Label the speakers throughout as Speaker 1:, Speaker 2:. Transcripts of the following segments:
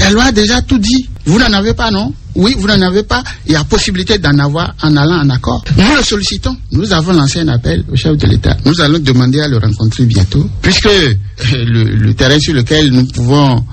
Speaker 1: La loi a déjà tout dit. Vous n'en avez pas, non? Oui, vous n'en avez pas. Il y a possibilité d'en avoir en allant en accord. Nous le sollicitons. Nous avons lancé un appel au chef de l'État. Nous allons demander à le rencontrer bientôt, puisque le terrain sur lequel nous pouvons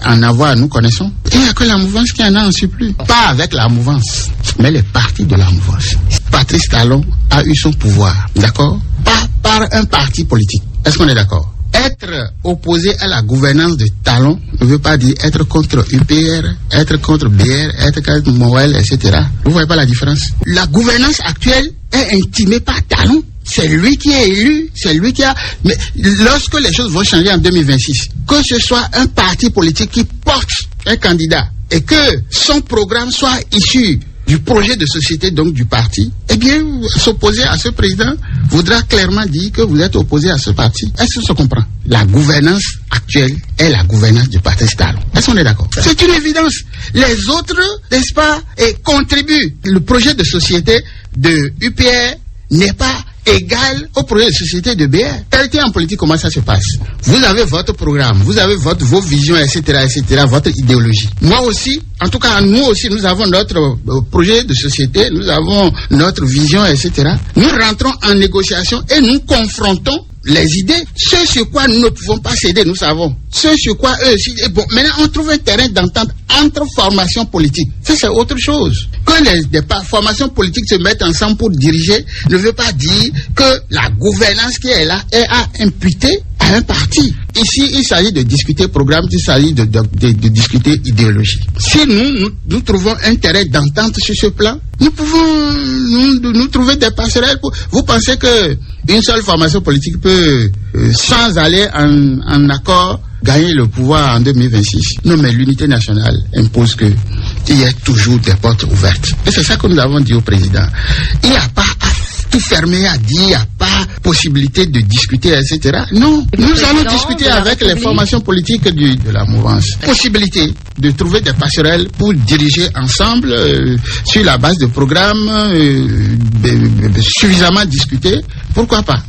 Speaker 1: en avoir, nous connaissons. Il n'y a que la mouvance qui en a en surplus. Pas avec la mouvance, mais les partis de la mouvance. Patrice Talon a eu son pouvoir, d'accord? Pas par un parti politique. Est-ce qu'on est d'accord? Être opposé à la gouvernance de Talon ne veut pas dire être contre UPR, être contre BR, être contre Moël, etc. Vous voyez pas la différence? La gouvernance actuelle est intimée par Talon. C'est lui qui est élu, c'est lui qui a... Mais lorsque les choses vont changer en 2026, que ce soit un parti politique qui porte un candidat et que son programme soit issu du projet de société, donc du parti, eh bien, s'opposer à ce président voudra clairement dire que vous êtes opposé à ce parti. Est-ce qu'on se comprend? La gouvernance actuelle est la gouvernance du parti Talon. Est-ce qu'on est d'accord? C'est une évidence. Les autres, n'est-ce pas, contribuent. Le projet de société de UPR n'est pas égal au projet de société de BR. Qualité en politique, comment ça se passe? Vous avez votre programme, vous avez vos visions, etc., votre idéologie. Moi aussi, en tout cas, nous aussi, nous avons notre projet de société, nous avons notre vision, etc. Nous rentrons en négociation et nous confrontons les idées. Ce sur quoi nous ne pouvons pas céder, nous savons. Ce sur quoi eux aussi... Bon, maintenant, on trouve un terrain d'entente entre formations politiques. Ça, c'est autre chose. Que les formations politiques se mettent ensemble pour diriger ne veut pas dire que la gouvernance qui est là est à imputer à un parti. Ici, il s'agit de discuter programme, il s'agit de discuter idéologie. Si nous trouvons un terrain d'entente sur ce plan, nous pouvons nous trouver des passerelles. Vous pensez que une seule formation politique peut, sans aller en accord, gagner le pouvoir en 2026? Non, mais l'unité nationale impose que il y ait toujours des portes ouvertes. Et c'est ça que nous avons dit au président. Il n'y a pas à tout fermer, à dire, il n'y a pas possibilité de discuter, etc. Non, nous allons discuter avec les formations politiques de la mouvance. Possibilité de trouver des passerelles pour diriger ensemble sur la base de programmes suffisamment discutés. Pourquoi pas?